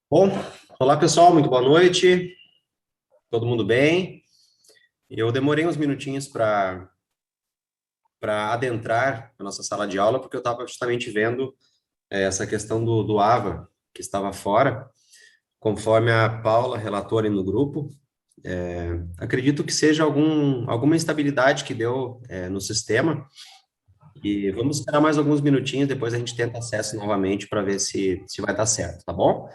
Bom, olá pessoal, muito boa noite. Todo mundo bem? Eu demorei uns minutinhos para adentrar a nossa sala de aula, porque eu estava justamente vendo essa questão do AVA, que estava fora, conforme a Paula relatou ali no grupo. Acredito que seja alguma instabilidade que deu no sistema, e vamos esperar mais alguns minutinhos, depois a gente tenta acesso novamente para ver se vai dar certo, tá bom?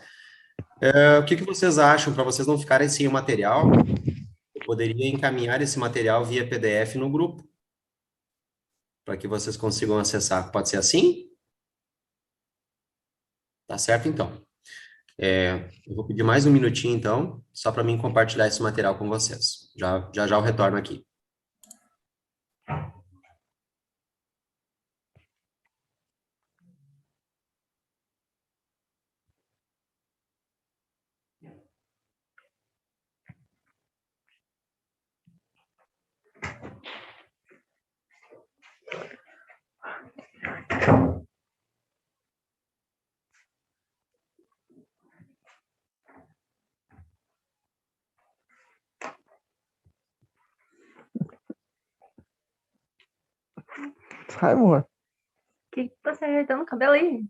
O que que vocês acham, para vocês não ficarem sem o material? Eu poderia encaminhar esse material via PDF no grupo, para que vocês consigam acessar. Pode ser assim? Tá certo, então. Eu vou pedir mais um minutinho, então, só para mim compartilhar esse material com vocês. Já eu retorno aqui. Sai, amor. Que você ajeitando o cabelo aí?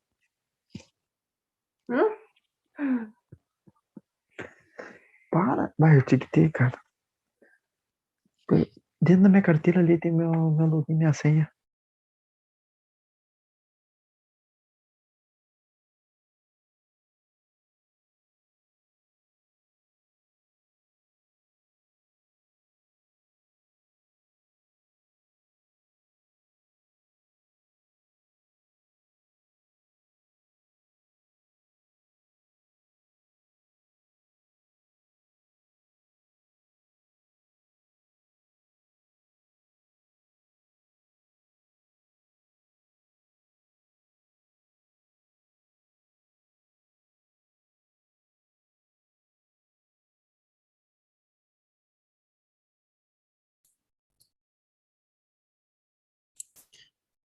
Para. Vai, eu tinha que ter, cara. Dentro da minha carteira ali tem meu login e minha senha.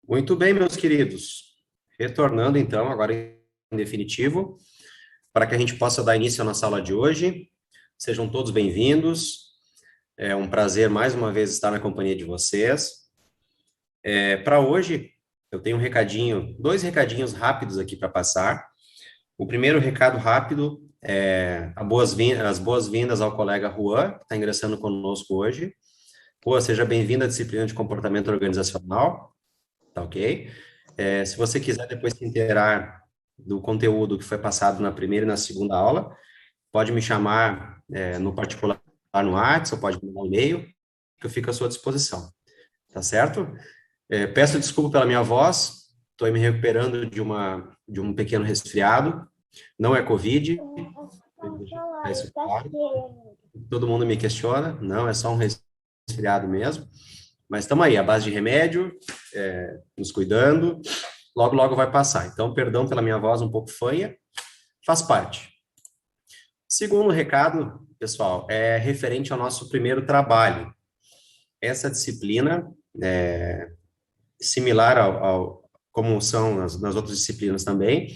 Muito bem, meus queridos. Retornando, então, agora em definitivo, para que a gente possa dar início à nossa aula de hoje. Sejam todos bem-vindos. É um prazer, mais uma vez, estar na companhia de vocês. Para hoje, eu tenho dois recadinhos rápidos aqui para passar. O primeiro recado rápido é as boas-vindas ao colega Juan, que está ingressando conosco hoje. Juan, seja bem-vindo à disciplina de comportamento organizacional, tá ok? Se você quiser depois se inteirar do conteúdo que foi passado na primeira e na segunda aula, pode me chamar no particular no WhatsApp, ou pode me mandar um e-mail, que eu fico à sua disposição, tá certo? Peço desculpa pela minha voz, estou me recuperando de um pequeno resfriado, não é Covid, isso claro. Todo mundo me questiona, não, é só um resfriado mesmo, mas estamos aí, à base de remédio, nos cuidando, logo, logo vai passar. Então, perdão pela minha voz um pouco fanha, faz parte. Segundo recado, pessoal, é referente ao nosso primeiro trabalho. Essa disciplina, similar como são nas outras disciplinas também,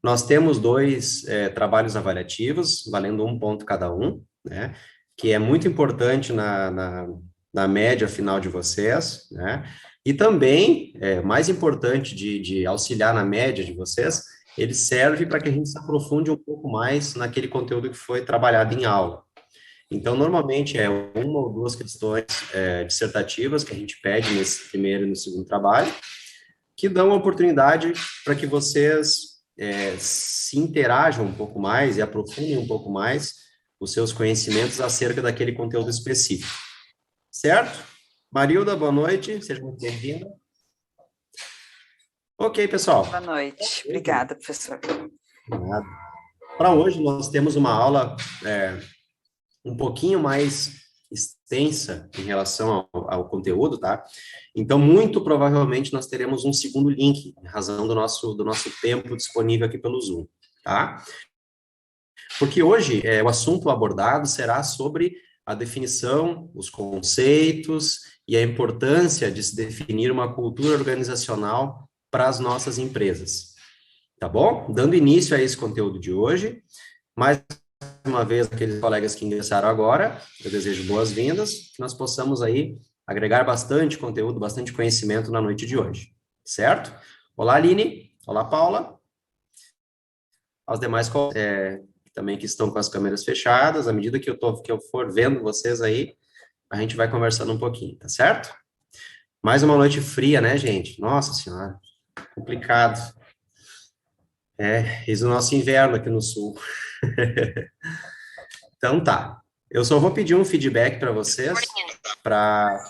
nós temos dois trabalhos avaliativos, valendo um ponto cada um, né? Que é muito importante na média final de vocês, né? E também, mais importante de auxiliar na média de vocês, ele serve para que a gente se aprofunde um pouco mais naquele conteúdo que foi trabalhado em aula. Então, normalmente é uma ou duas questões dissertativas que a gente pede nesse primeiro e no segundo trabalho, que dão a oportunidade para que vocês se interajam um pouco mais e aprofundem um pouco mais os seus conhecimentos acerca daquele conteúdo específico. Certo? Marilda, boa noite, seja muito bem-vinda. Ok, pessoal. Boa noite. Obrigada, professor. Para hoje, nós temos uma aula um pouquinho mais extensa em relação ao conteúdo, tá? Então, muito provavelmente, nós teremos um segundo link, em razão do nosso tempo disponível aqui pelo Zoom, tá? Porque hoje, o assunto abordado será sobre a definição, os conceitos e a importância de se definir uma cultura organizacional para as nossas empresas, tá bom? Dando início a esse conteúdo de hoje, Mais uma vez, aqueles colegas que ingressaram agora, eu desejo boas-vindas, que nós possamos aí agregar bastante conteúdo, bastante conhecimento na noite de hoje, certo? Olá, Aline. Olá, Paula. Aos demais também que estão com as câmeras fechadas, à medida que eu for vendo vocês aí, a gente vai conversando um pouquinho, tá certo? Mais uma noite fria, né, gente? Nossa Senhora, complicado. Isso é o nosso inverno aqui no sul. Então tá. Eu só vou pedir um feedback para vocês, para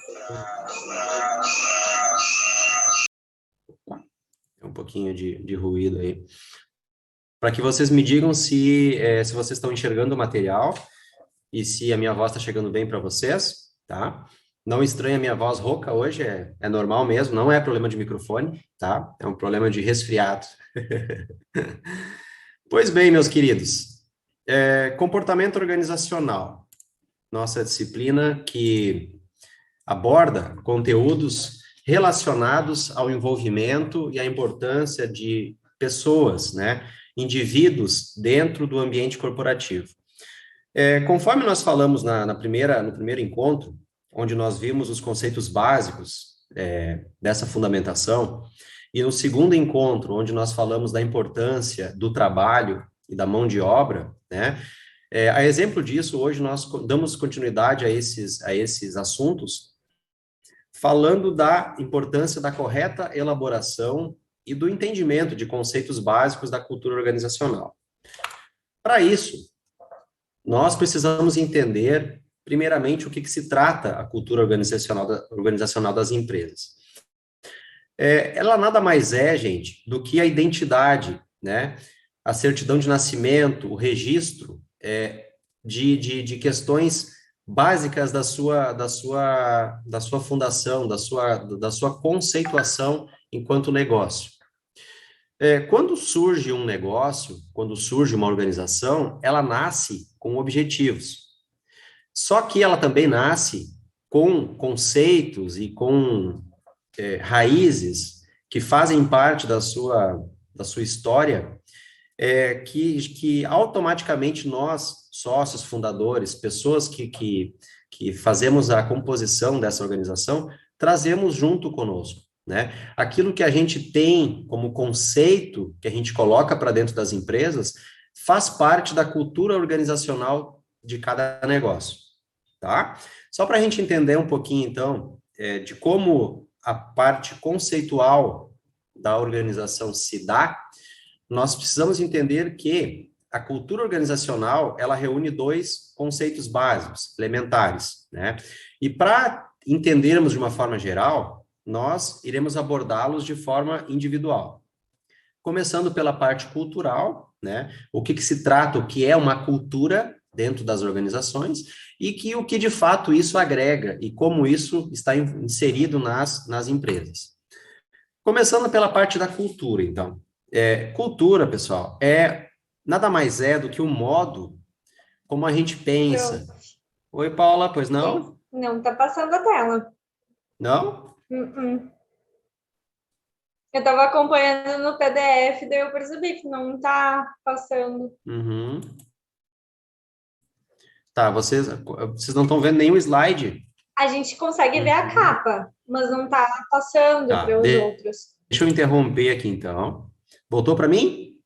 um pouquinho de ruído aí, para que vocês me digam se vocês estão enxergando o material e se a minha voz está chegando bem para vocês, tá? Não estranhe a minha voz rouca hoje, é normal mesmo, não é problema de microfone, tá? É um problema de resfriado. Pois bem, meus queridos, comportamento organizacional, nossa disciplina que aborda conteúdos relacionados ao envolvimento e à importância de pessoas, né, indivíduos dentro do ambiente corporativo. Conforme nós falamos no primeiro encontro, onde nós vimos os conceitos básicos dessa fundamentação, e no segundo encontro, onde nós falamos da importância do trabalho e da mão de obra, né, a exemplo disso, hoje nós damos continuidade a esses assuntos, falando da importância da correta elaboração e do entendimento de conceitos básicos da cultura organizacional. Para isso, nós precisamos entender, primeiramente, o que se trata a cultura organizacional das empresas. Ela nada mais é, gente, do que a identidade, né? A certidão de nascimento, o registro de questões básicas da sua fundação, da sua conceituação enquanto negócio. Quando surge um negócio, quando surge uma organização, ela nasce com objetivos. Só que ela também nasce com conceitos e com raízes que fazem parte da sua história, que automaticamente nós, sócios, fundadores, pessoas que fazemos a composição dessa organização, trazemos junto conosco, né? Aquilo que a gente tem como conceito, que a gente coloca para dentro das empresas, faz parte da cultura organizacional de cada negócio, tá? Só para a gente entender um pouquinho, então, de como a parte conceitual da organização se dá, nós precisamos entender que a cultura organizacional, ela reúne dois conceitos básicos, elementares, né? E para entendermos de uma forma geral, nós iremos abordá-los de forma individual. Começando pela parte cultural, né? O que se trata, o que é uma cultura dentro das organizações e o que de fato isso agrega e como isso está inserido nas empresas. Começando pela parte da cultura, então. Cultura, pessoal, nada mais do que o modo como a gente pensa. Pronto. Oi, Paula, pois não? Não tá passando a tela. Não? Eu estava acompanhando no PDF, daí eu percebi que não tá passando. Uhum. Tá, vocês não estão vendo nenhum slide? A gente consegue ver a capa, mas não tá passando para os outros. Deixa eu interromper aqui, então. Voltou para mim?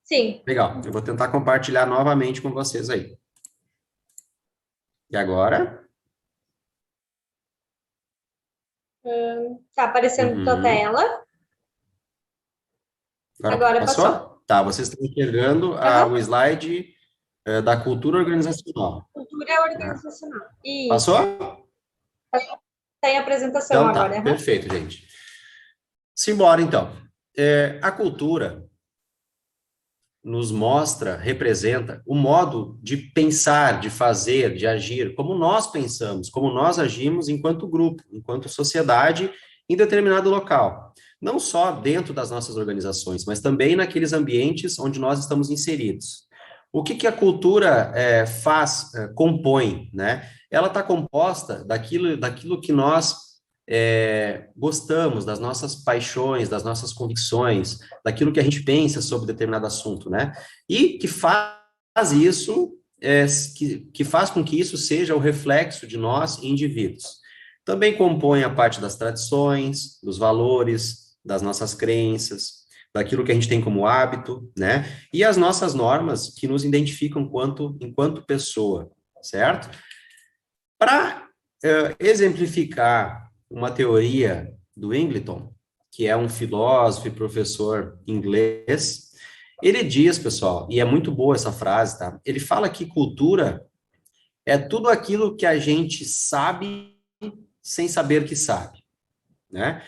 Sim. Legal, eu vou tentar compartilhar novamente com vocês aí. E agora? Tá aparecendo tua tela. Agora passou. Tá, vocês estão enxergando o slide da cultura organizacional. Cultura organizacional. Isso. Passou? Tem apresentação então, agora. Tá, perfeito, gente. Simbora, então. A cultura nos mostra, representa o modo de pensar, de fazer, de agir, como nós pensamos, como nós agimos enquanto grupo, enquanto sociedade, em determinado local. Não só dentro das nossas organizações, mas também naqueles ambientes onde nós estamos inseridos. O que a cultura compõe, né? Ela está composta daquilo que nós gostamos, das nossas paixões, das nossas convicções, daquilo que a gente pensa sobre determinado assunto, né? E que faz isso, que faz com que isso seja o reflexo de nós, indivíduos. Também compõe a parte das tradições, dos valores, das nossas crenças, daquilo que a gente tem como hábito, né? E as nossas normas que nos identificam enquanto pessoa, certo? Para exemplificar uma teoria do Wigington, que é um filósofo e professor inglês, ele diz, pessoal, e é muito boa essa frase, tá? Ele fala que cultura é tudo aquilo que a gente sabe sem saber que sabe, né?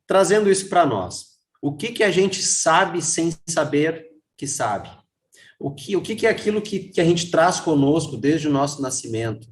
Trazendo isso para nós. O que a gente sabe sem saber que sabe? O que é aquilo que a gente traz conosco desde o nosso nascimento,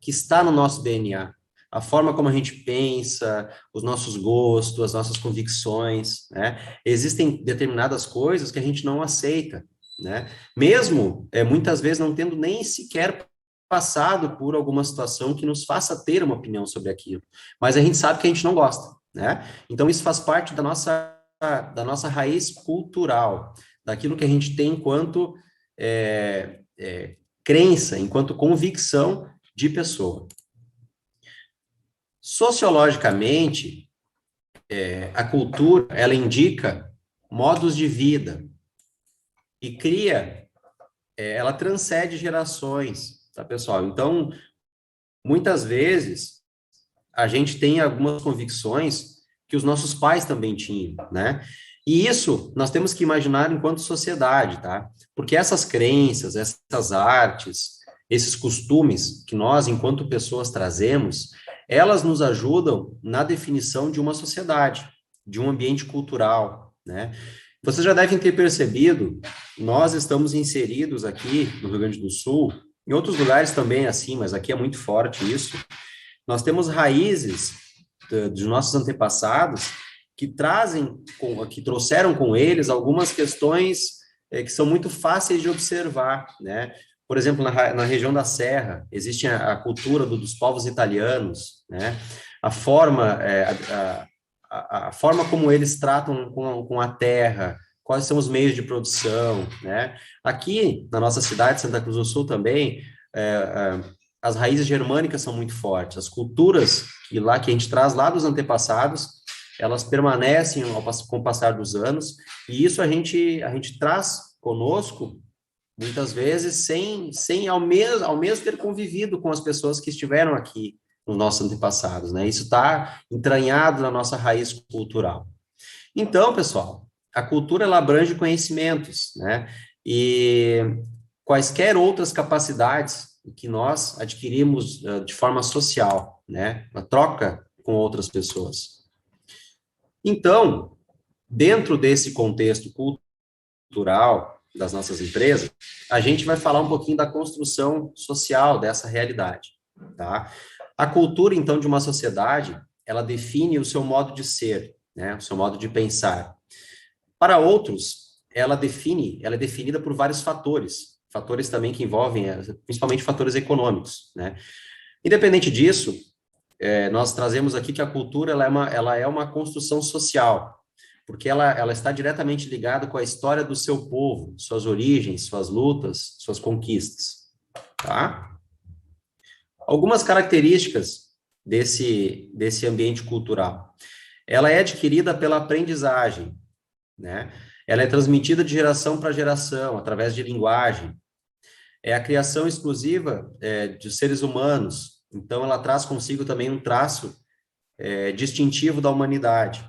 que está no nosso DNA? A forma como a gente pensa, os nossos gostos, as nossas convicções, né? Existem determinadas coisas que a gente não aceita, né? Mesmo, muitas vezes, não tendo nem sequer passado por alguma situação que nos faça ter uma opinião sobre aquilo. Mas a gente sabe que a gente não gosta, né? Então, isso faz parte da nossa raiz cultural, daquilo que a gente tem enquanto crença, enquanto convicção de pessoa. Sociologicamente, a cultura, ela indica modos de vida e ela transcende gerações, tá, pessoal? Então, muitas vezes, a gente tem algumas convicções que os nossos pais também tinham, né? E isso nós temos que imaginar enquanto sociedade, tá? Porque essas crenças, essas artes, esses costumes que nós, enquanto pessoas, trazemos, elas nos ajudam na definição de uma sociedade, de um ambiente cultural, né? Vocês já devem ter percebido, nós estamos inseridos aqui no Rio Grande do Sul, em outros lugares também é assim, mas aqui é muito forte isso. Nós temos raízes dos nossos antepassados que trouxeram com eles algumas questões que são muito fáceis de observar, né? Por exemplo, na região da Serra, existe a cultura dos povos italianos, né? A forma como eles tratam com a terra, quais são os meios de produção, né? Aqui, na nossa cidade, Santa Cruz do Sul também, as raízes germânicas são muito fortes, as culturas que a gente traz lá dos antepassados, elas permanecem com o passar dos anos, e isso a gente traz conosco, muitas vezes, sem ao menos ter convivido com as pessoas que estiveram aqui nos nossos antepassados, né? Isso está entranhado na nossa raiz cultural. Então, pessoal, a cultura, ela abrange conhecimentos, né? E quaisquer outras capacidades que nós adquirimos de forma social, né? Na troca com outras pessoas. Então, dentro desse contexto cultural das nossas empresas, a gente vai falar um pouquinho da construção social dessa realidade, tá? A cultura, então, de uma sociedade, ela define o seu modo de ser, né? O seu modo de pensar. Para outros, ela é definida por vários fatores também que envolvem, principalmente fatores econômicos, né? Independente disso, nós trazemos aqui que a cultura ela é uma construção social, porque ela está diretamente ligada com a história do seu povo, suas origens, suas lutas, suas conquistas, tá? Algumas características desse ambiente cultural. Ela é adquirida pela aprendizagem, né? Ela é transmitida de geração para geração, através de linguagem. É a criação exclusiva de seres humanos, então ela traz consigo também um traço distintivo da humanidade.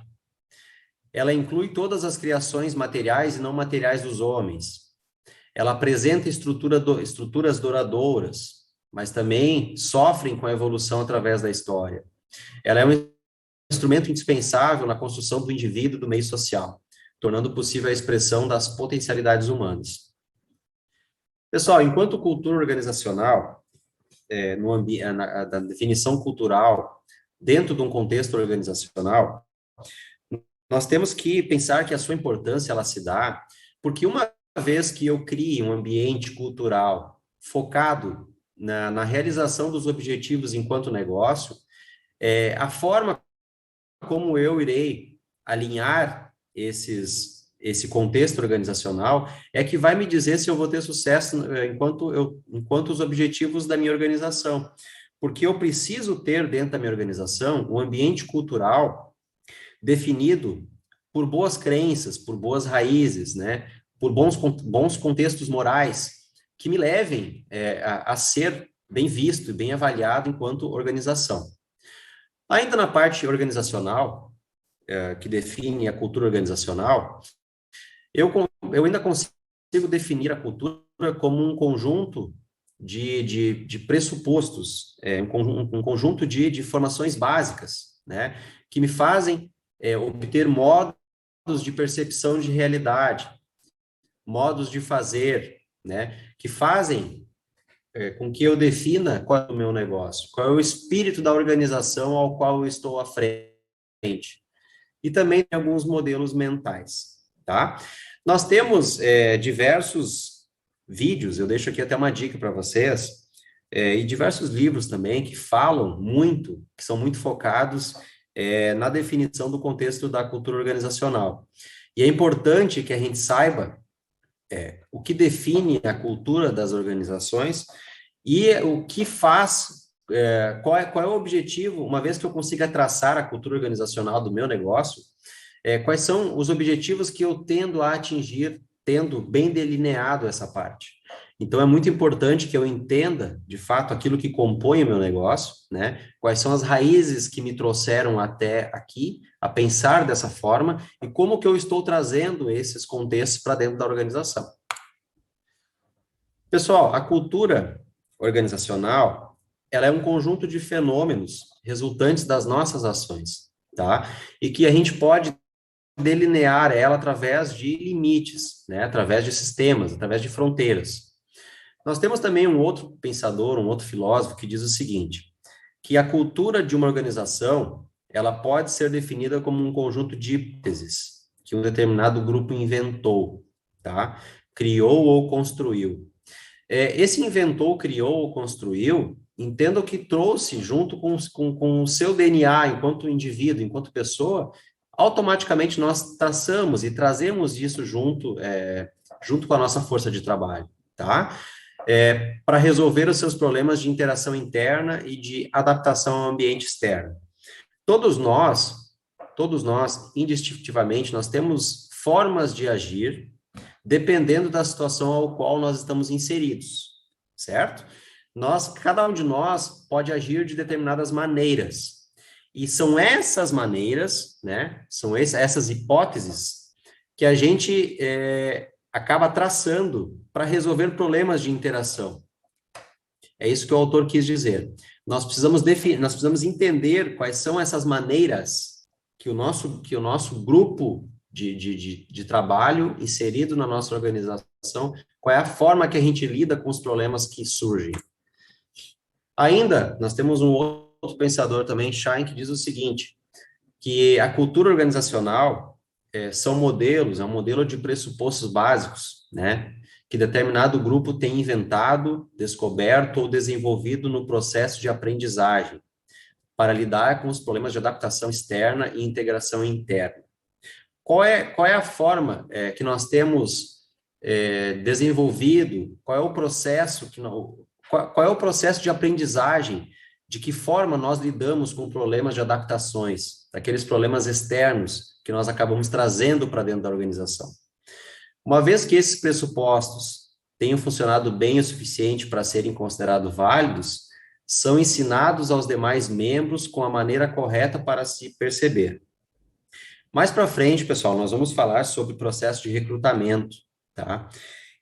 Ela inclui todas as criações materiais e não materiais dos homens. Ela apresenta estruturas duradouras, mas também sofrem com a evolução através da história. Ela é um instrumento indispensável na construção do indivíduo e do meio social, tornando possível a expressão das potencialidades humanas. Pessoal, enquanto cultura organizacional, da definição cultural, dentro de um contexto organizacional, nós temos que pensar que a sua importância, ela se dá porque uma vez que eu crie um ambiente cultural focado na realização dos objetivos enquanto negócio, a forma como eu irei alinhar esse contexto organizacional, é que vai me dizer se eu vou ter sucesso enquanto os objetivos da minha organização. Porque eu preciso ter dentro da minha organização um ambiente cultural definido por boas crenças, por boas raízes, né? Por bons contextos morais, que me levem a ser bem visto e bem avaliado enquanto organização. Ainda na parte organizacional, que define a cultura organizacional, eu ainda consigo definir a cultura como um conjunto de pressupostos, um conjunto de formações básicas, né, que me fazem obter modos de percepção de realidade, modos de fazer, né, que fazem com que eu defina qual é o meu negócio, qual é o espírito da organização ao qual eu estou à frente. E também tem alguns modelos mentais, tá? Nós temos diversos vídeos, eu deixo aqui até uma dica para vocês, e diversos livros também que falam muito, que são muito focados na definição do contexto da cultura organizacional. E é importante que a gente saiba o que define a cultura das organizações e o que faz, qual é o objetivo, uma vez que eu consiga traçar a cultura organizacional do meu negócio, quais são os objetivos que eu tendo a atingir, tendo bem delineado essa parte. Então, é muito importante que eu entenda, de fato, aquilo que compõe o meu negócio, né? Quais são as raízes que me trouxeram até aqui, a pensar dessa forma, e como que eu estou trazendo esses contextos para dentro da organização. Pessoal, a cultura organizacional, ela é um conjunto de fenômenos resultantes das nossas ações, tá? E que a gente pode delinear ela através de limites, né? Através de sistemas, através de fronteiras. Nós temos também um outro pensador, um outro filósofo que diz o seguinte, que a cultura de uma organização, ela pode ser definida como um conjunto de hipóteses que um determinado grupo inventou, tá? Criou ou construiu. Esse inventou, criou ou construiu, entenda o que trouxe junto com o seu DNA enquanto indivíduo, enquanto pessoa, automaticamente nós traçamos e trazemos isso junto com a nossa força de trabalho, tá? Para resolver os seus problemas de interação interna e de adaptação ao ambiente externo. Todos nós, indistintivamente, nós temos formas de agir dependendo da situação ao qual nós estamos inseridos, certo? Cada um de nós pode agir de determinadas maneiras. E são essas maneiras, né? São essas hipóteses que a gente acaba traçando para resolver problemas de interação. É isso que o autor quis dizer. Nós precisamos entender quais são essas maneiras que o nosso grupo de trabalho inserido na nossa organização, qual é a forma que a gente lida com os problemas que surgem. Ainda, nós temos um outro pensador também, Schein, que diz o seguinte, que a cultura organizacional são modelos, é um modelo de pressupostos básicos, né, que determinado grupo tem inventado, descoberto ou desenvolvido no processo de aprendizagem para lidar com os problemas de adaptação externa e integração interna. Qual é a forma que nós temos desenvolvido? Qual é o processo qual é o processo de aprendizagem? De que forma nós lidamos com problemas de adaptações, daqueles problemas externos que nós acabamos trazendo para dentro da organização? Uma vez que esses pressupostos tenham funcionado bem o suficiente para serem considerados válidos, são ensinados aos demais membros com a maneira correta para se perceber. Mais para frente, pessoal, nós vamos falar sobre o processo de recrutamento, tá?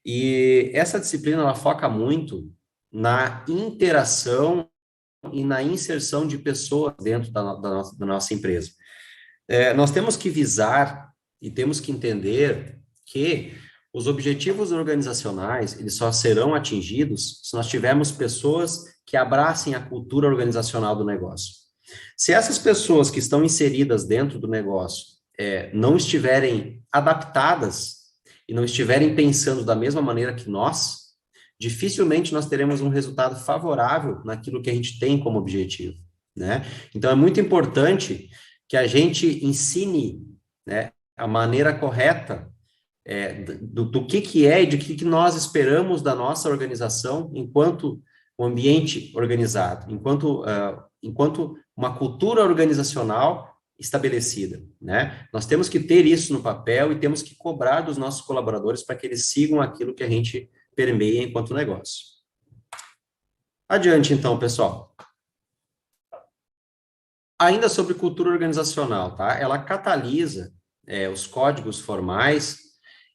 E essa disciplina, ela foca muito na interação e na inserção de pessoas dentro da nossa empresa. Nós temos que visar e temos que entender que os objetivos organizacionais, eles só serão atingidos se nós tivermos pessoas que abracem a cultura organizacional do negócio. Se essas pessoas que estão inseridas dentro do negócio não estiverem adaptadas e não estiverem pensando da mesma maneira que nós, dificilmente nós teremos um resultado favorável naquilo que a gente tem como objetivo, né? Então, é muito importante que a gente ensine, né, a maneira correta do que é e de que nós esperamos da nossa organização enquanto um ambiente organizado, enquanto uma cultura organizacional estabelecida, né? Nós temos que ter isso no papel e temos que cobrar dos nossos colaboradores para que eles sigam aquilo que a gente permeia enquanto negócio. Adiante, então, pessoal. Ainda sobre cultura organizacional, tá? Ela catalisa os códigos formais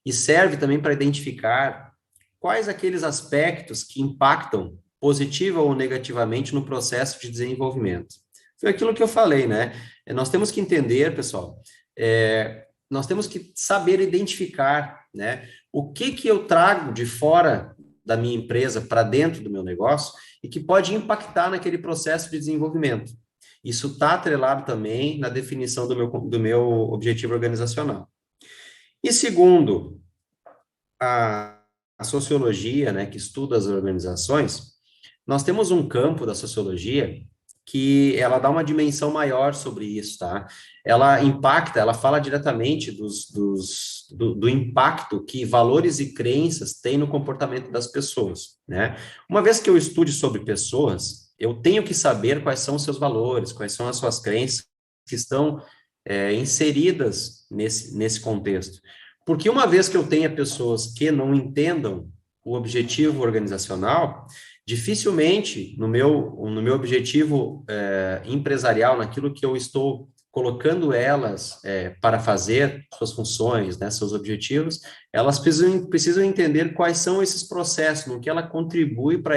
e serve também para identificar quais aqueles aspectos que impactam positiva ou negativamente no processo de desenvolvimento. Foi aquilo que eu falei, né? Nós temos que entender, pessoal, nós temos que saber identificar, né? O que eu trago de fora da minha empresa para dentro do meu negócio e que pode impactar naquele processo de desenvolvimento. Isso está atrelado também na definição do meu objetivo organizacional. E segundo a sociologia, né, que estuda as organizações, nós temos um campo da sociologia que ela dá uma dimensão maior sobre isso, tá? Ela impacta, ela fala diretamente do impacto que valores e crenças têm no comportamento das pessoas, né? Uma vez que eu estude sobre pessoas, eu tenho que saber quais são os seus valores, quais são as suas crenças que estão inseridas nesse contexto. Porque uma vez que eu tenha pessoas que não entendam o objetivo organizacional, dificilmente no meu objetivo empresarial, naquilo que eu estou colocando elas para fazer suas funções, né, seus objetivos, elas precisam entender quais são esses processos, no que ela contribui para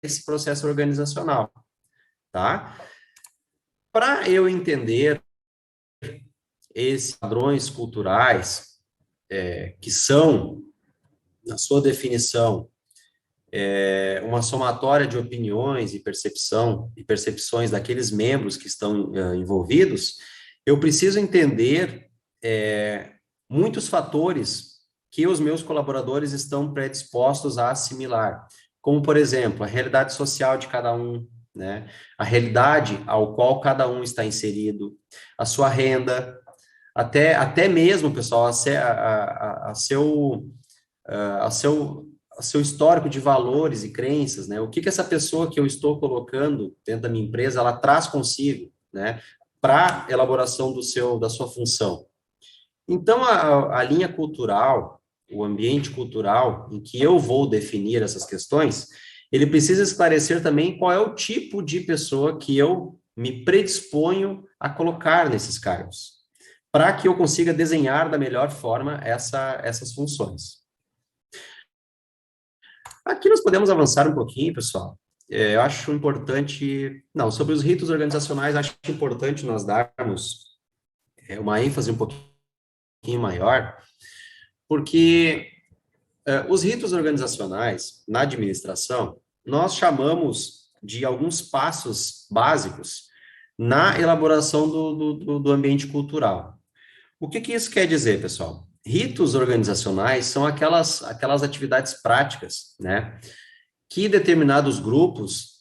esse processo organizacional, tá? Para eu entender esses padrões culturais, que são, na sua definição, uma somatória de opiniões e percepções daqueles membros que estão envolvidos, eu preciso entender muitos fatores que os meus colaboradores estão predispostos a assimilar, como, por exemplo, a realidade social de cada um, né? A realidade ao qual cada um está inserido, a sua renda, até mesmo, pessoal, a seu histórico de valores e crenças, né? O que essa pessoa que eu estou colocando dentro da minha empresa, ela traz consigo, né? Para elaboração da sua função. Então, a linha cultural, o ambiente cultural em que eu vou definir essas questões, ele precisa esclarecer também qual é o tipo de pessoa que eu me predisponho a colocar nesses cargos, para que eu consiga desenhar da melhor forma essas funções. Aqui nós podemos avançar um pouquinho, pessoal. Eu acho importante... Não, sobre os ritos organizacionais, acho importante nós darmos uma ênfase um pouquinho maior, porque os ritos organizacionais, na administração, nós chamamos de alguns passos básicos na elaboração do ambiente cultural. O que isso quer dizer, pessoal? Ritos organizacionais são aquelas atividades práticas, né, que determinados grupos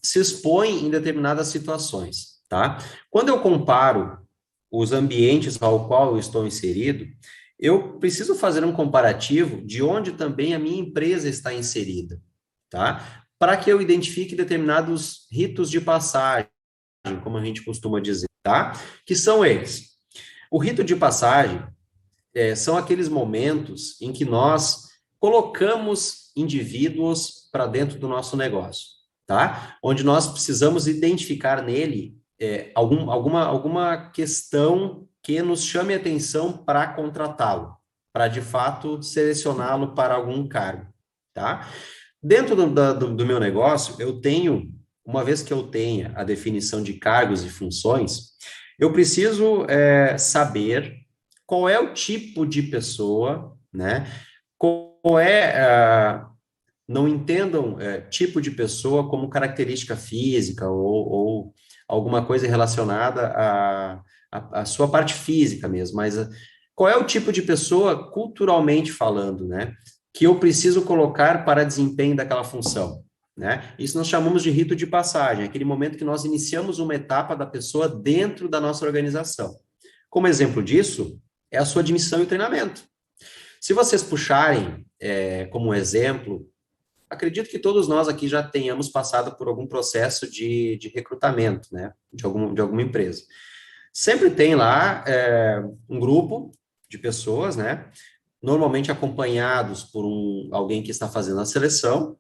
se expõem em determinadas situações, tá? Quando eu comparo os ambientes ao qual eu estou inserido, eu preciso fazer um comparativo de onde também a minha empresa está inserida, tá? Para que eu identifique determinados ritos de passagem, como a gente costuma dizer, tá? Que são eles. O rito de passagem são aqueles momentos em que nós colocamos indivíduos para dentro do nosso negócio, tá? Onde nós precisamos identificar nele alguma questão que nos chame a atenção para contratá-lo, para, de fato, selecioná-lo para algum cargo, tá? Dentro do meu negócio, uma vez que eu tenha a definição de cargos e funções, eu preciso saber qual é o tipo de pessoa, né? Não entendam tipo de pessoa como característica física ou alguma coisa relacionada à sua parte física mesmo, mas qual é o tipo de pessoa culturalmente falando, né? Que eu preciso colocar para desempenho daquela função, né? Isso nós chamamos de rito de passagem, aquele momento que nós iniciamos uma etapa da pessoa dentro da nossa organização. Como exemplo disso, é a sua admissão e treinamento. Se vocês puxarem como exemplo, acredito que todos nós aqui já tenhamos passado por algum processo de recrutamento, né, de alguma empresa. Sempre tem lá um grupo de pessoas, né, normalmente acompanhados por alguém que está fazendo a seleção,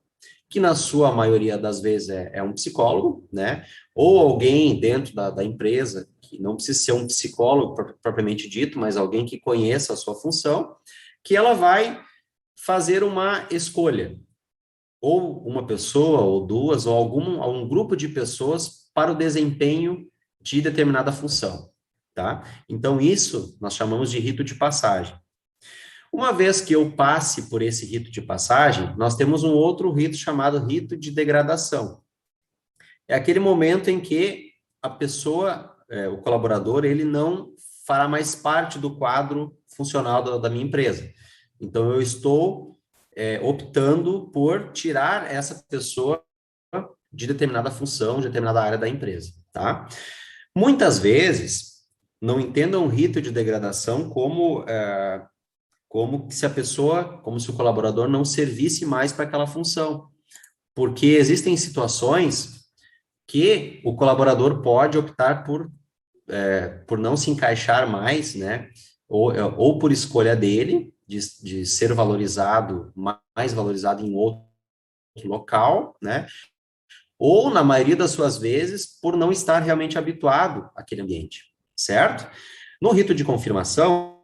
que na sua maioria das vezes é um psicólogo, né, ou alguém dentro da empresa, que não precisa ser um psicólogo propriamente dito, mas alguém que conheça a sua função, que ela vai fazer uma escolha, ou uma pessoa, ou duas, ou algum grupo de pessoas para o desempenho de determinada função, tá? Então, isso nós chamamos de rito de passagem. Uma vez que eu passe por esse rito de passagem, nós temos um outro rito chamado rito de degradação. É aquele momento em que a pessoa, o colaborador, ele não fará mais parte do quadro funcional da minha empresa. Então, eu estou optando por tirar essa pessoa de determinada função, de determinada área da empresa, tá? Muitas vezes, não entendam o rito de degradação como se a pessoa, como se o colaborador não servisse mais para aquela função. Porque existem situações que o colaborador pode optar por não se encaixar mais, né? Ou por escolha dele, de ser valorizado, mais valorizado em outro local, né? Ou, na maioria das suas vezes, por não estar realmente habituado àquele ambiente, certo? No rito de confirmação,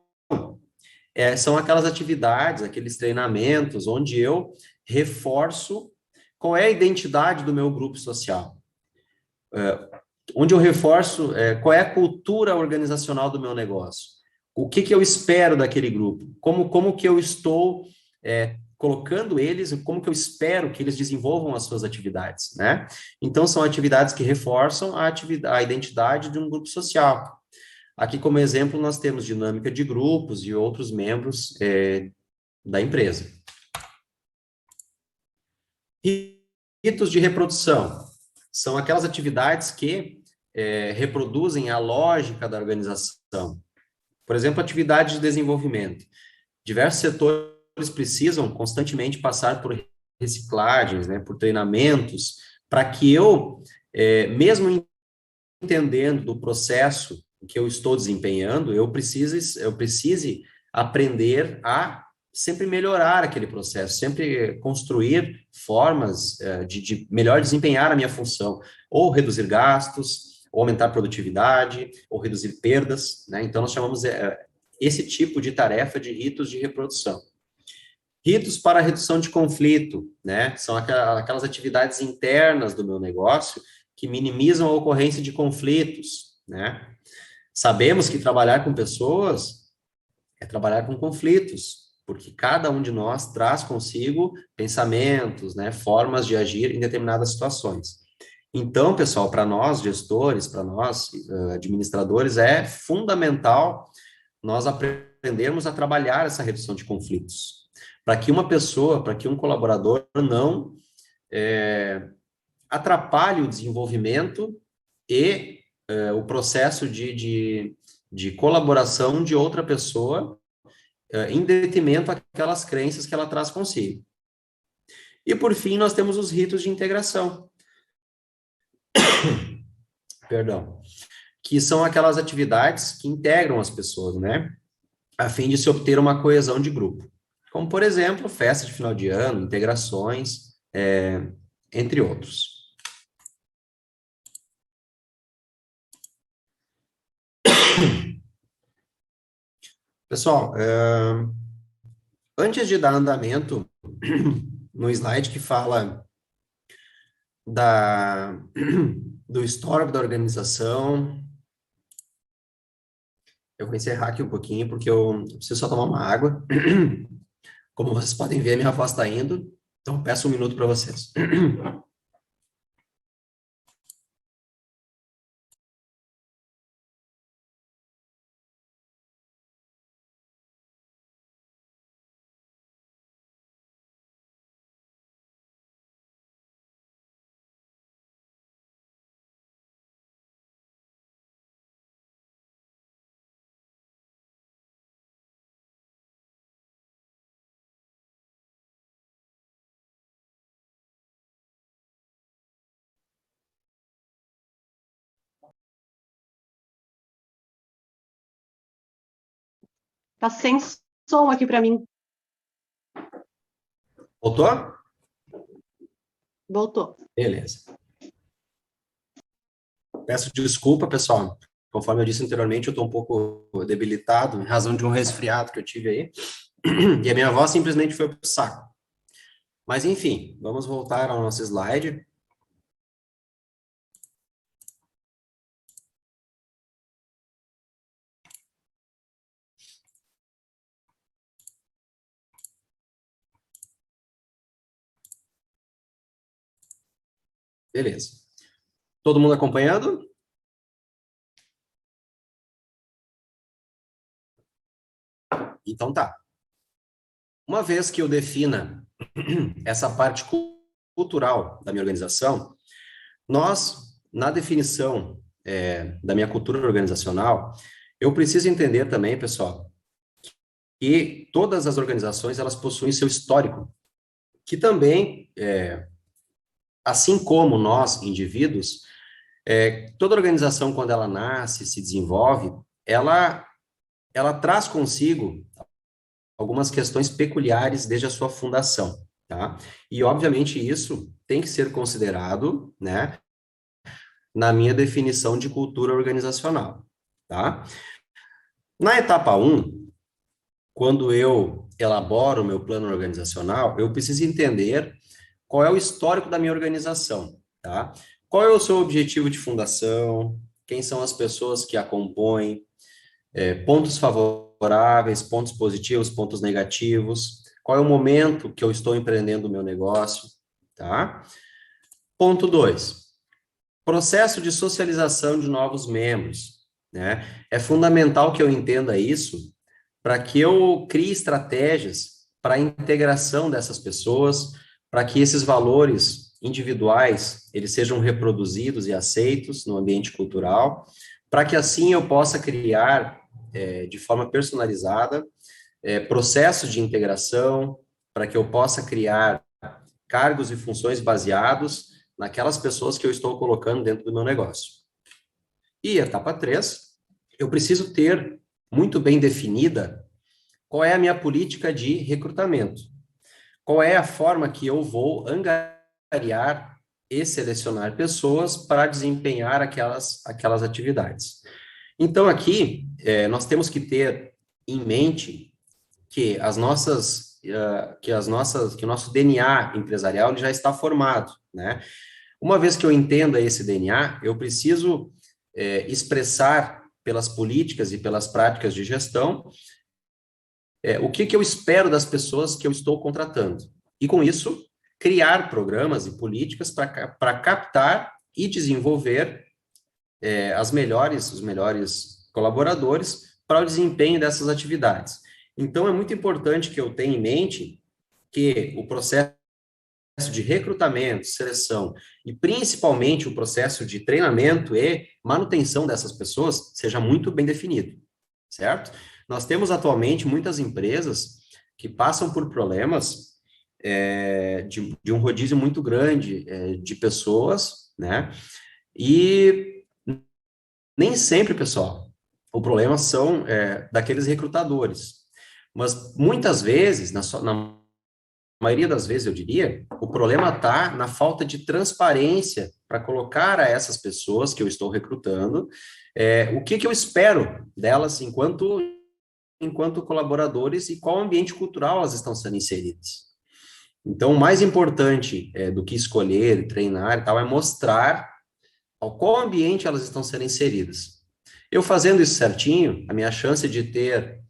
são aquelas atividades, aqueles treinamentos, onde eu reforço qual é a identidade do meu grupo social, onde eu reforço qual é a cultura organizacional do meu negócio, o que eu espero daquele grupo, como que eu estou colocando eles, como que eu espero que eles desenvolvam as suas atividades, né? Então, são atividades que reforçam a identidade de um grupo social. Aqui, como exemplo, nós temos dinâmica de grupos e outros membros da empresa. Ritos de reprodução são aquelas atividades que reproduzem a lógica da organização. Por exemplo, atividades de desenvolvimento. Diversos setores precisam constantemente passar por reciclagens, né, por treinamentos, para que eu, mesmo entendendo do processo que eu estou desempenhando, eu precise aprender a sempre melhorar aquele processo, sempre construir formas de melhor desempenhar a minha função, ou reduzir gastos, ou aumentar a produtividade, ou reduzir perdas, né? Então, nós chamamos esse tipo de tarefa de ritos de reprodução. Ritos para redução de conflito, né? São aquelas atividades internas do meu negócio que minimizam a ocorrência de conflitos, né? Sabemos que trabalhar com pessoas é trabalhar com conflitos, porque cada um de nós traz consigo pensamentos, né, formas de agir em determinadas situações. Então, pessoal, para nós gestores, para nós administradores, é fundamental nós aprendermos a trabalhar essa redução de conflitos, para que uma pessoa, para que um colaborador não atrapalhe o desenvolvimento e o processo de colaboração de outra pessoa em detrimento àquelas crenças que ela traz consigo. E, por fim, nós temos os ritos de integração. Perdão. Que são aquelas atividades que integram as pessoas, né? A fim de se obter uma coesão de grupo. Como, por exemplo, festa de final de ano, integrações, entre outros. Pessoal, antes de dar andamento no slide que fala do histórico da organização, eu vou encerrar aqui um pouquinho, porque eu preciso só tomar uma água. Como vocês podem ver, minha voz está indo, então peço um minuto para vocês. Tá sem som aqui para mim. Voltou? Voltou. Beleza. Peço desculpa, pessoal. Conforme eu disse anteriormente, eu estou um pouco debilitado em razão de um resfriado que eu tive aí. E a minha voz simplesmente foi para o saco. Mas, enfim, vamos voltar ao nosso slide. Beleza. Todo mundo acompanhando? Então tá. Uma vez que eu defina essa parte cultural da minha organização, nós, na definição da minha cultura organizacional, eu preciso entender também, pessoal, que todas as organizações, elas possuem seu histórico, que também, assim como nós, indivíduos, toda organização, quando ela nasce, se desenvolve, ela traz consigo algumas questões peculiares desde a sua fundação, tá? E, obviamente, isso tem que ser considerado, né, na minha definição de cultura organizacional, tá? Na etapa 1, quando eu elaboro o meu plano organizacional, eu preciso entender qual é o histórico da minha organização, tá? Qual é o seu objetivo de fundação, quem são as pessoas que a compõem, pontos favoráveis, pontos positivos, pontos negativos, qual é o momento que eu estou empreendendo o meu negócio, tá? Ponto 2, processo de socialização de novos membros, né? É fundamental que eu entenda isso para que eu crie estratégias para a integração dessas pessoas, para que esses valores individuais, eles sejam reproduzidos e aceitos no ambiente cultural, para que assim eu possa criar, de forma personalizada, processos de integração, para que eu possa criar cargos e funções baseados naquelas pessoas que eu estou colocando dentro do meu negócio. E etapa 3, eu preciso ter muito bem definida qual é a minha política de recrutamento. Qual é a forma que eu vou angariar e selecionar pessoas para desempenhar aquelas atividades. Então, aqui, nós temos que ter em mente que que o nosso DNA empresarial ele já está formado, né? Uma vez que eu entenda esse DNA, eu preciso expressar pelas políticas e pelas práticas de gestão o que eu espero das pessoas que eu estou contratando. E, com isso, criar programas e políticas para captar e desenvolver os melhores colaboradores para o desempenho dessas atividades. Então, é muito importante que eu tenha em mente que o processo de recrutamento, seleção e principalmente o processo de treinamento e manutenção dessas pessoas seja muito bem definido, certo? Nós temos atualmente muitas empresas que passam por problemas de um rodízio muito grande de pessoas, né? E nem sempre, pessoal, o problema são daqueles recrutadores. Mas muitas vezes, na maioria das vezes, eu diria, o problema está na falta de transparência para colocar a essas pessoas que eu estou recrutando o que eu espero delas enquanto colaboradores e qual ambiente cultural elas estão sendo inseridas. Então, o mais importante do que escolher e treinar e tal é mostrar ao qual ambiente elas estão sendo inseridas. Eu fazendo isso certinho, a minha chance de ter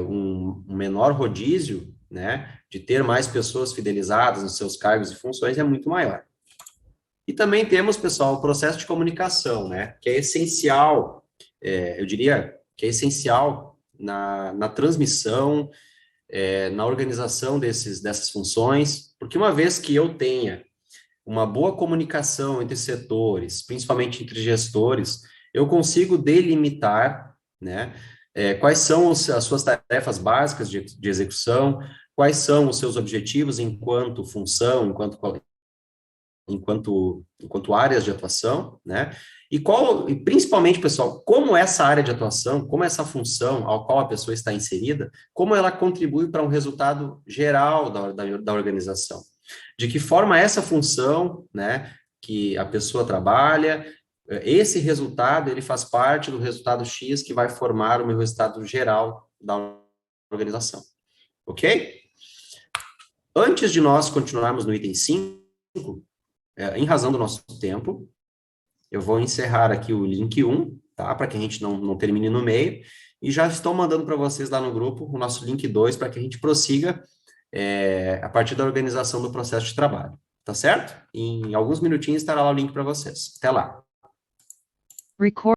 um menor rodízio, né, de ter mais pessoas fidelizadas nos seus cargos e funções é muito maior. E também temos, pessoal, o processo de comunicação, né, que é essencial, eu diria que é essencial na transmissão, na organização dessas funções, porque uma vez que eu tenha uma boa comunicação entre setores, principalmente entre gestores, eu consigo delimitar, né, quais são as suas tarefas básicas de execução, quais são os seus objetivos enquanto função, enquanto áreas de atuação, né? E principalmente, pessoal, como essa área de atuação, como essa função ao qual a pessoa está inserida, como ela contribui para um resultado geral da organização. De que forma essa função, né, que a pessoa trabalha, esse resultado, ele faz parte do resultado X que vai formar o meu resultado geral da organização. Ok? Antes de nós continuarmos no item 5, em razão do nosso tempo, eu vou encerrar aqui o link 1, tá? Para que a gente não termine no meio. E já estou mandando para vocês lá no grupo o nosso link 2 para que a gente prossiga a partir da organização do processo de trabalho. Tá certo? Em alguns minutinhos estará lá o link para vocês. Até lá. Record.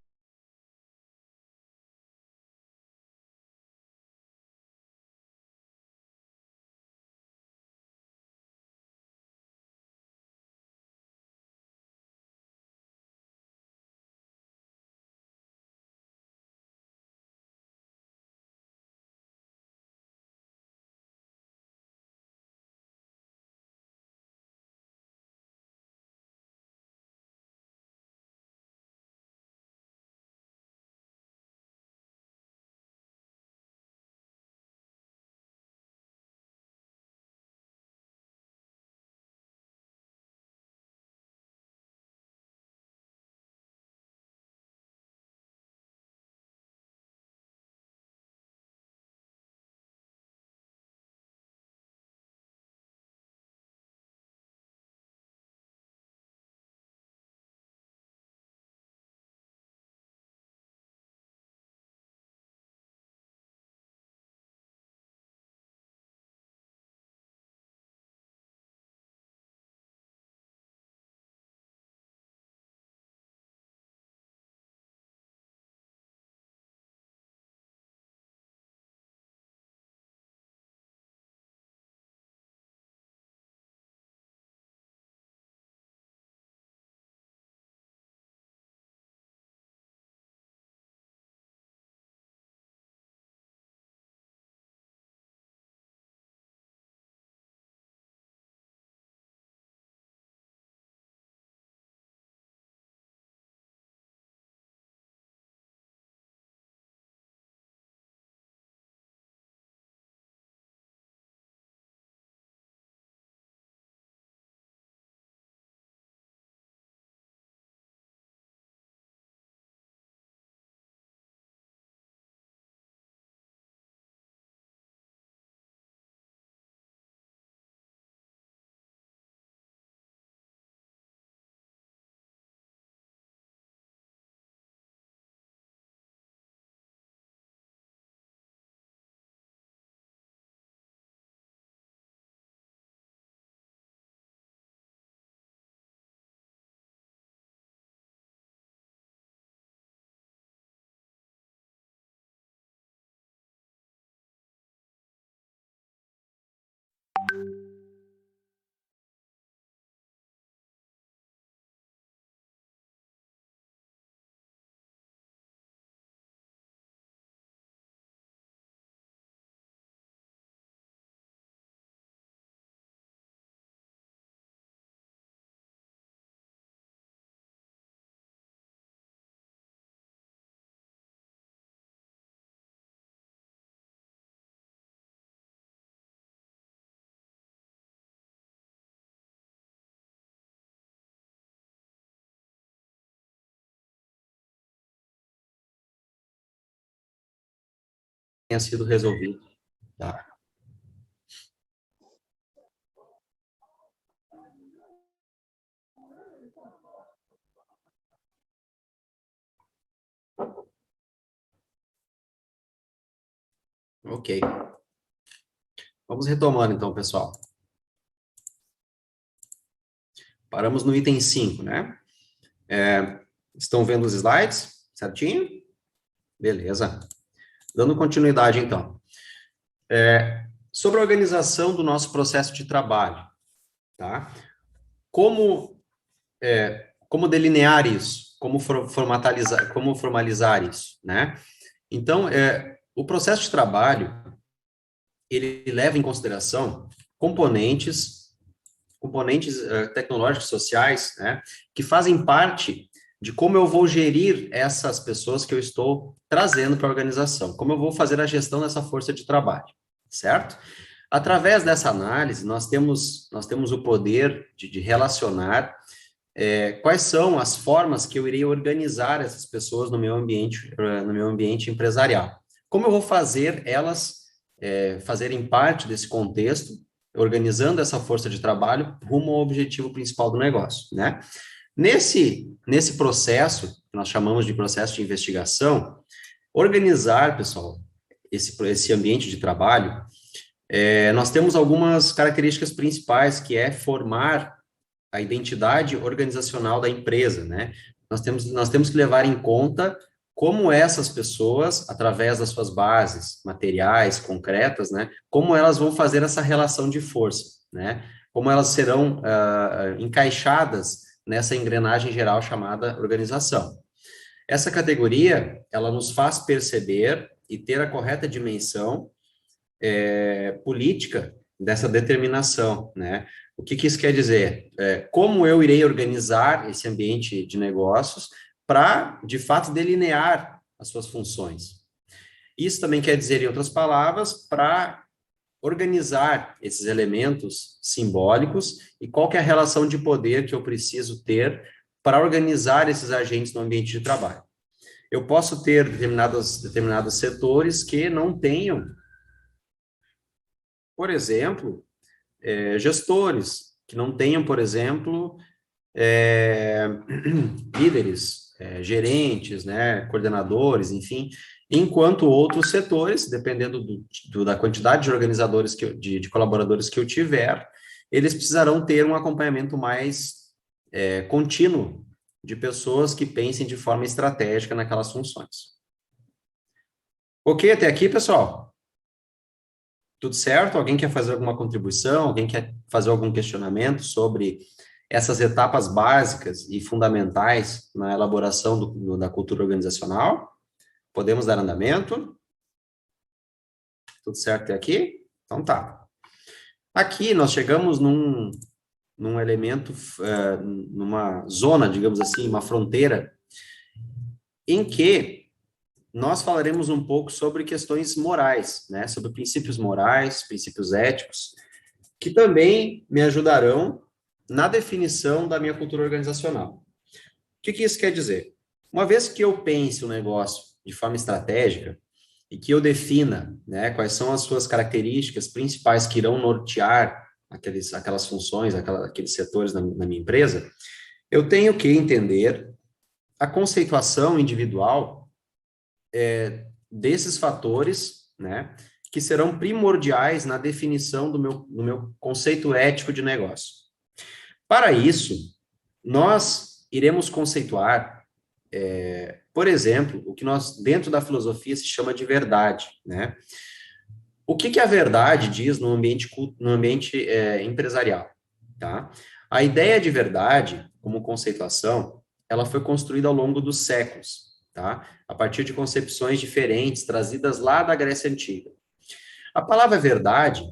Tenha sido resolvido. Tá? Ok. Vamos retomando, então, pessoal. Paramos no item 5, né? Estão vendo os slides? Certinho? Beleza. Dando continuidade, então. Sobre a organização do nosso processo de trabalho, tá? Como delinear isso? Como formalizar isso, né? Então, o processo de trabalho, ele leva em consideração componentes componentes tecnológicos sociais, né, que fazem parte de como eu vou gerir essas pessoas que eu estou trazendo para a organização, como eu vou fazer a gestão dessa força de trabalho, certo? Através dessa análise, nós temos o poder de relacionar quais são as formas que eu irei organizar essas pessoas no meu ambiente empresarial. Como eu vou fazer elas fazerem parte desse contexto, organizando essa força de trabalho rumo ao objetivo principal do negócio, né? Nesse processo, que nós chamamos de processo de investigação, organizar, pessoal, esse ambiente de trabalho, nós temos algumas características principais, que é formar a identidade organizacional da empresa, né? Nós temos que levar em conta como essas pessoas, através das suas bases materiais, concretas, né? Como elas vão fazer essa relação de força, né? Como elas serão encaixadas nessa engrenagem geral chamada organização. Essa categoria, ela nos faz perceber e ter a correta dimensão política dessa determinação, né? O que isso quer dizer? Como eu irei organizar esse ambiente de negócios para, de fato, delinear as suas funções. Isso também quer dizer, em outras palavras, para organizar esses elementos simbólicos e qual que é a relação de poder que eu preciso ter para organizar esses agentes no ambiente de trabalho. Eu posso ter determinados setores que não tenham, por exemplo, gestores, que não tenham, por exemplo, líderes, gerentes, né, coordenadores, enfim, enquanto outros setores, dependendo da quantidade de organizadores, de colaboradores que eu tiver, eles precisarão ter um acompanhamento mais contínuo de pessoas que pensem de forma estratégica naquelas funções. Ok, até aqui, pessoal? Tudo certo? Alguém quer fazer alguma contribuição? Alguém quer fazer algum questionamento sobre essas etapas básicas e fundamentais na elaboração da cultura organizacional? Podemos dar andamento? Tudo certo até aqui? Então tá. Aqui nós chegamos num elemento, numa zona, digamos assim, uma fronteira, em que nós falaremos um pouco sobre questões morais, né? Sobre princípios morais, princípios éticos, que também me ajudarão na definição da minha cultura organizacional. O que isso quer dizer? Uma vez que eu pense o negócio de forma estratégica e que eu defina, né, quais são as suas características principais que irão nortear aquelas funções, aqueles setores na minha empresa, eu tenho que entender a conceituação individual desses fatores, né, que serão primordiais na definição do meu conceito ético de negócio. Para isso, nós iremos conceituar, por exemplo, o que nós, dentro da filosofia, se chama de verdade, né? O que a verdade diz no ambiente empresarial, tá? A ideia de verdade, como conceituação, ela foi construída ao longo dos séculos, tá? A partir de concepções diferentes, trazidas lá da Grécia Antiga. A palavra verdade,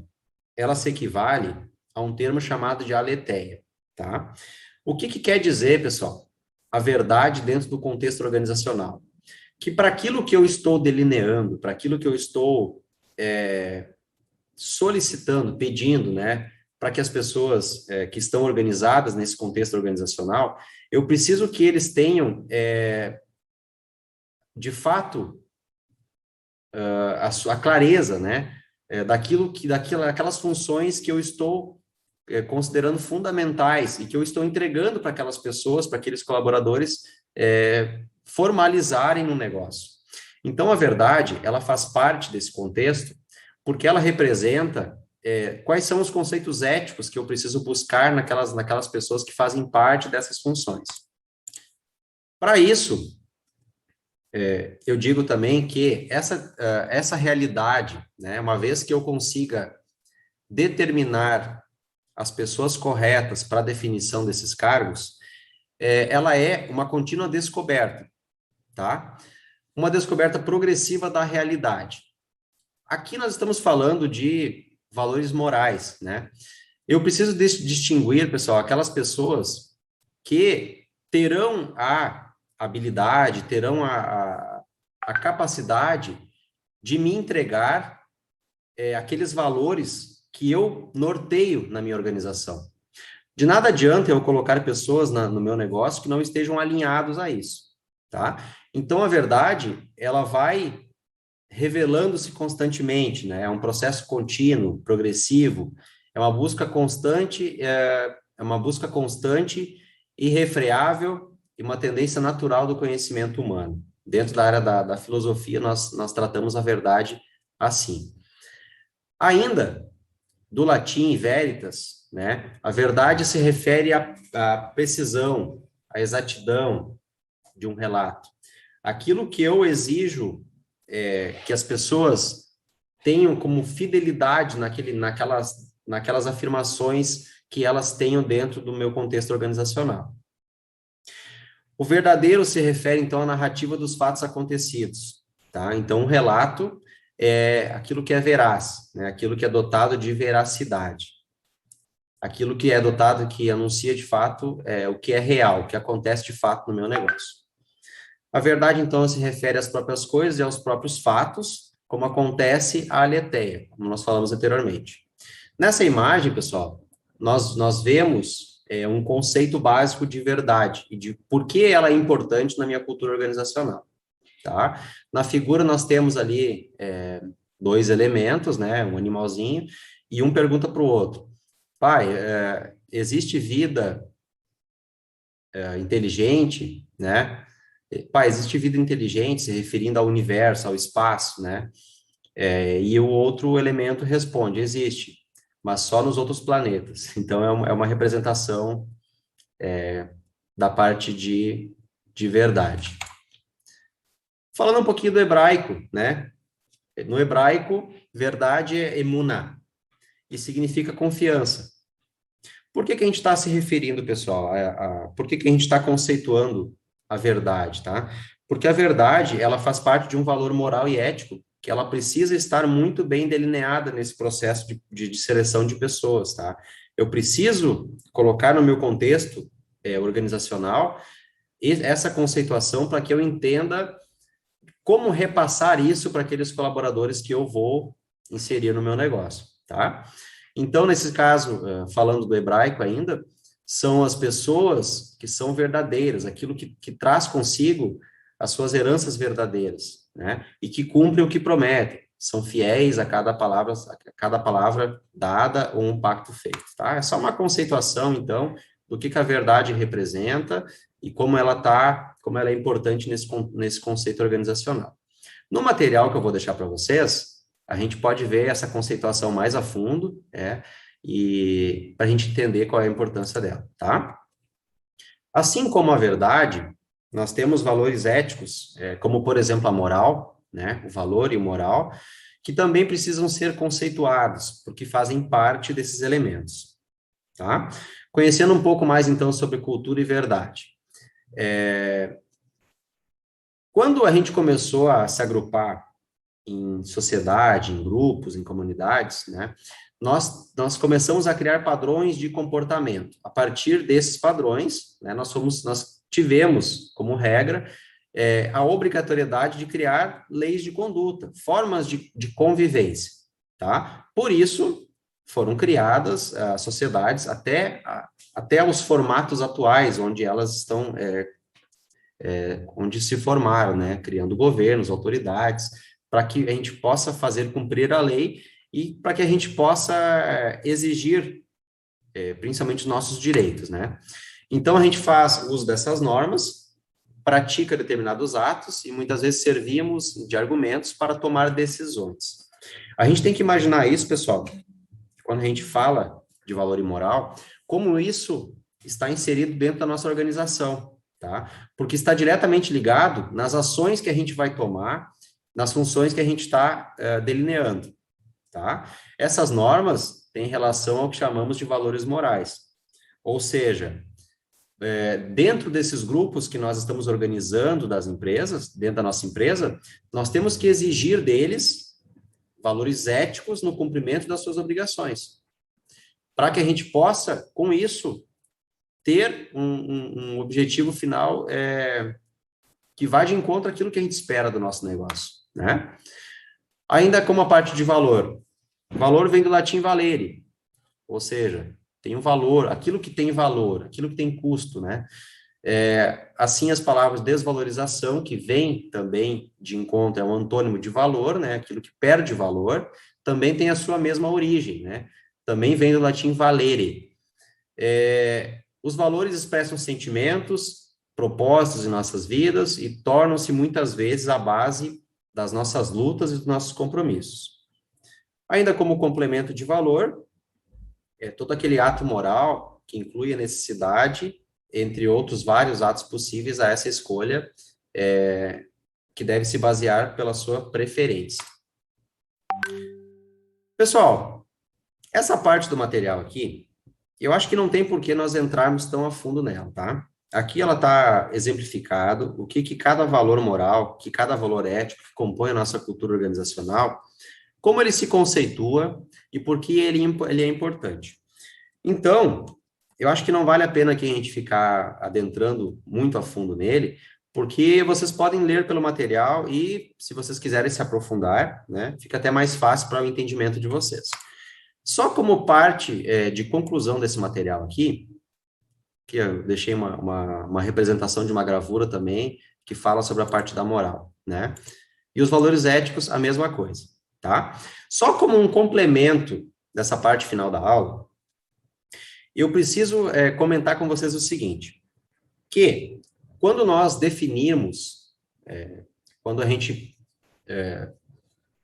ela se equivale a um termo chamado de aletheia, tá? O que quer dizer, pessoal, a verdade dentro do contexto organizacional? Que para aquilo que eu estou delineando, para aquilo que eu estou solicitando, pedindo, né, para que as pessoas que estão organizadas nesse contexto organizacional, eu preciso que eles tenham, de fato, a clareza, né, daquelas funções que eu estou considerando fundamentais e que eu estou entregando para aquelas pessoas, para aqueles colaboradores formalizarem no negócio. Então, a verdade, ela faz parte desse contexto porque ela representa quais são os conceitos éticos que eu preciso buscar naquelas pessoas que fazem parte dessas funções. Para isso, eu digo também que essa realidade, né, uma vez que eu consiga determinar as pessoas corretas para a definição desses cargos, ela é uma contínua descoberta, tá? Uma descoberta progressiva da realidade. Aqui nós estamos falando de valores morais, né? Eu preciso distinguir, pessoal, aquelas pessoas que terão a habilidade, terão a capacidade de me entregar aqueles valores que eu norteio na minha organização. De nada adianta eu colocar pessoas no meu negócio que não estejam alinhados a isso, tá? Então, a verdade, ela vai revelando-se constantemente, né? É um processo contínuo, progressivo, é uma busca constante, irrefreável e uma tendência natural do conhecimento humano. Dentro da área da filosofia, nós tratamos a verdade assim. Ainda, do latim veritas, né? A verdade se refere à precisão, à exatidão de um relato. Aquilo que eu exijo que as pessoas tenham como fidelidade naquelas afirmações que elas tenham dentro do meu contexto organizacional. O verdadeiro se refere, então, à narrativa dos fatos acontecidos, tá? Então, um relato é aquilo que é veraz, né? Aquilo que é dotado de veracidade. Aquilo que é dotado, que anuncia de fato o que é real, o que acontece de fato no meu negócio. A verdade, então, se refere às próprias coisas e aos próprios fatos, como acontece a aletheia, como nós falamos anteriormente. Nessa imagem, pessoal, nós vemos um conceito básico de verdade e de por que ela é importante na minha cultura organizacional, tá? Na figura, nós temos ali dois elementos, né? Um animalzinho, e um pergunta para o outro: pai, existe vida inteligente, né? Pai, existe vida inteligente, se referindo ao universo, ao espaço, né? E o outro elemento responde: existe, mas só nos outros planetas. Então, é uma representação da parte de verdade. Falando um pouquinho do hebraico, né? No hebraico, verdade é emuná, e significa confiança. Por que a gente está se referindo, pessoal? Por que a gente está conceituando a verdade, tá? Porque a verdade, ela faz parte de um valor moral e ético que ela precisa estar muito bem delineada nesse processo de seleção de pessoas, tá? Eu preciso colocar no meu contexto organizacional essa conceituação para que eu entenda como repassar isso para aqueles colaboradores que eu vou inserir no meu negócio, tá? Então, nesse caso, falando do hebraico ainda, são as pessoas que são verdadeiras, aquilo que traz consigo as suas heranças verdadeiras, né? E que cumprem o que prometem, são fiéis a cada palavra dada ou um pacto feito, tá? É só uma conceituação, então, do que a verdade representa e como ela é importante nesse conceito organizacional. No material que eu vou deixar para vocês, a gente pode ver essa conceituação mais a fundo, e para a gente entender qual é a importância dela, tá? Assim como a verdade, nós temos valores éticos, como, por exemplo, a moral, né? O valor e o moral, que também precisam ser conceituados, porque fazem parte desses elementos, tá? Conhecendo um pouco mais, então, sobre cultura e verdade. Quando a gente começou a se agrupar em sociedade, em grupos, em comunidades, né? Nós começamos a criar padrões de comportamento. A partir desses padrões, né, nós tivemos como regra a obrigatoriedade de criar leis de conduta, formas de convivência, tá? Por isso, foram criadas sociedades até os formatos atuais, onde elas estão, onde se formaram, né? Criando governos, autoridades, para que a gente possa fazer cumprir a lei e para que a gente possa exigir, principalmente, os nossos direitos, né? Então, a gente faz uso dessas normas, pratica determinados atos e muitas vezes servimos de argumentos para tomar decisões. A gente tem que imaginar isso, pessoal, quando a gente fala de valor e moral, como isso está inserido dentro da nossa organização, tá? Porque está diretamente ligado nas ações que a gente vai tomar, nas funções que a gente está delineando, tá? Essas normas têm relação ao que chamamos de valores morais. Ou seja, dentro desses grupos que nós estamos organizando das empresas, dentro da nossa empresa, nós temos que exigir deles valores éticos no cumprimento das suas obrigações. para que a gente possa, com isso, ter um objetivo final que vá de encontro àquilo que a gente espera do nosso negócio, né? Ainda como a parte de valor. Valor vem do latim valere, ou seja, tem um valor, aquilo que tem valor, aquilo que tem custo, né? Assim, as palavras desvalorização, que vem também de encontro, é um antônimo de valor, né? Aquilo que perde valor, também tem a sua mesma origem, né? Também vem do latim valere. Os valores expressam sentimentos, propósitos em nossas vidas e tornam-se muitas vezes a base das nossas lutas e dos nossos compromissos. Ainda como complemento de valor, todo aquele ato moral que inclui a necessidade, entre outros vários atos possíveis a essa escolha, que deve se basear pela sua preferência. Pessoal, essa parte do material aqui, eu acho que não tem por que nós entrarmos tão a fundo nela, tá? Aqui ela está exemplificado o que cada valor moral, que cada valor ético que compõe a nossa cultura organizacional, como ele se conceitua e por que ele é importante. Então, eu acho que não vale a pena aqui a gente ficar adentrando muito a fundo nele, porque vocês podem ler pelo material e, se vocês quiserem se aprofundar, né, fica até mais fácil para o entendimento de vocês. Só como parte de conclusão desse material aqui, que eu deixei uma representação de uma gravura também, que fala sobre a parte da moral, né? E os valores éticos, a mesma coisa, tá? Só como um complemento dessa parte final da aula, eu preciso comentar com vocês o seguinte, que quando nós definirmos, quando a gente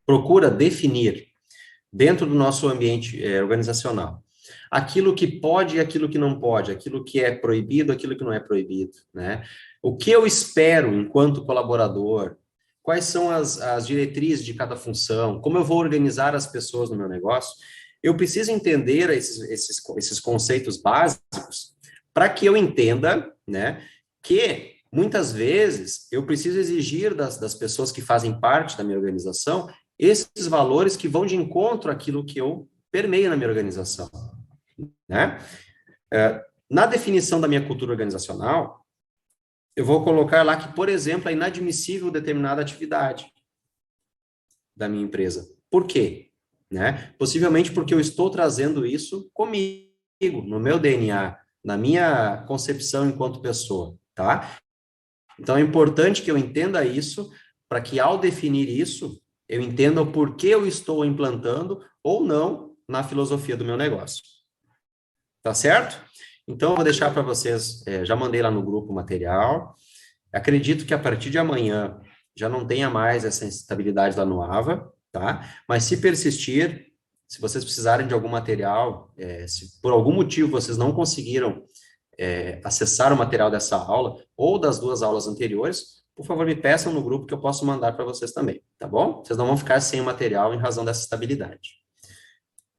procura definir dentro do nosso ambiente organizacional, aquilo que pode e aquilo que não pode, aquilo que é proibido, aquilo que não é proibido, né? O que eu espero enquanto colaborador, quais são as diretrizes de cada função, como eu vou organizar as pessoas no meu negócio, eu preciso entender esses conceitos básicos para que eu entenda, né, que muitas vezes eu preciso exigir das pessoas que fazem parte da minha organização esses valores que vão de encontro àquilo que eu permeio na minha organização, né? Na definição da minha cultura organizacional, eu vou colocar lá que, por exemplo, é inadmissível determinada atividade da minha empresa. Por quê? Né? Possivelmente porque eu estou trazendo isso comigo, no meu DNA, na minha concepção enquanto pessoa, tá? Então, é importante que eu entenda isso, para que, ao definir isso, eu entenda o porquê eu estou implantando ou não na filosofia do meu negócio. Tá certo? Então, eu vou deixar para vocês, já mandei lá no grupo o material. Acredito que a partir de amanhã já não tenha mais essa instabilidade lá no AVA, tá? Mas se persistir, se vocês precisarem de algum material, se por algum motivo vocês não conseguiram acessar o material dessa aula ou das duas aulas anteriores, por favor, me peçam no grupo que eu posso mandar para vocês também, tá bom? Vocês não vão ficar sem o material em razão dessa estabilidade.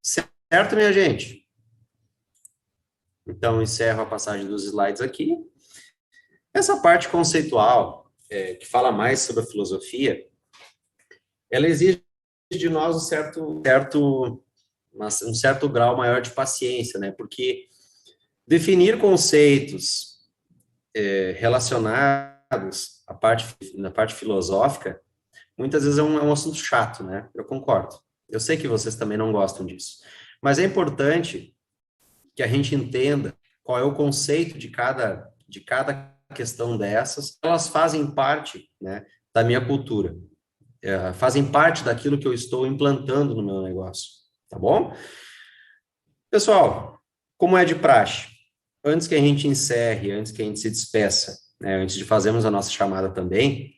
Certo, minha gente? Então, encerro a passagem dos slides aqui. Essa parte conceitual, que fala mais sobre a filosofia, ela exige de nós um certo grau maior de paciência, né? Porque definir conceitos relacionados na parte filosófica, muitas vezes é um assunto chato, né? Eu concordo. Eu sei que vocês também não gostam disso. Mas é importante que a gente entenda qual é o conceito de cada questão dessas. Elas fazem parte, né, da minha cultura. Fazem parte daquilo que eu estou implantando no meu negócio. Tá bom? Pessoal, como é de praxe, antes que a gente encerre, antes que a gente se despeça, né, antes de fazermos a nossa chamada também,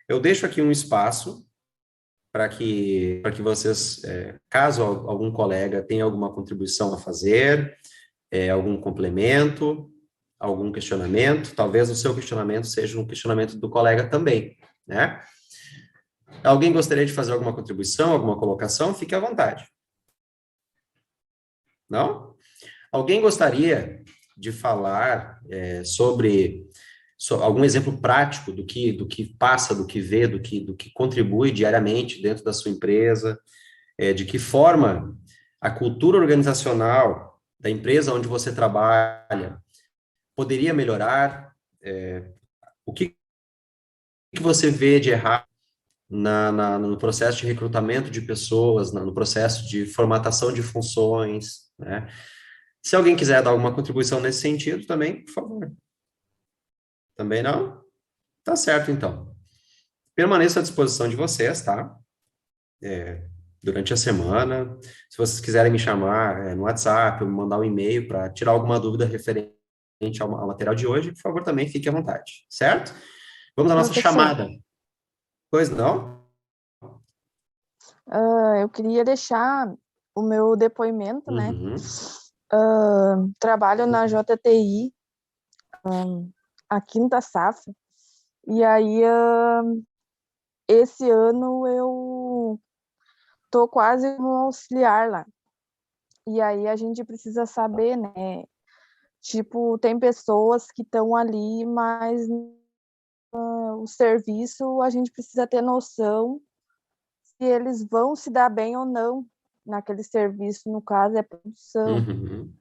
eu deixo aqui um espaço para que vocês, caso algum colega tenha alguma contribuição a fazer, algum complemento, algum questionamento, talvez o seu questionamento seja um questionamento do colega também, né? Alguém gostaria de fazer alguma contribuição, alguma colocação? Fique à vontade. Não? Alguém gostaria de falar sobre algum exemplo prático do que passa, do que vê, do que contribui diariamente dentro da sua empresa, de que forma a cultura organizacional da empresa onde você trabalha poderia melhorar? O que você vê de errado no processo de recrutamento de pessoas, no processo de formatação de funções, né? Se alguém quiser dar alguma contribuição nesse sentido, também, por favor. Também não? Tá certo, então. Permaneço à disposição de vocês, tá? Durante a semana. Se vocês quiserem me chamar no WhatsApp, ou me mandar um e-mail para tirar alguma dúvida referente ao material de hoje, por favor, também fique à vontade, certo? Vamos à nossa Professor, chamada. Pois não? eu queria deixar o meu depoimento, né? Uhum. Trabalho na JTI, a quinta safra, e aí esse ano eu tô quase como auxiliar lá. E aí a gente precisa saber, né? Tipo, tem pessoas que estão ali, mas o serviço a gente precisa ter noção se eles vão se dar bem ou não naquele serviço, no caso é produção. Uhum.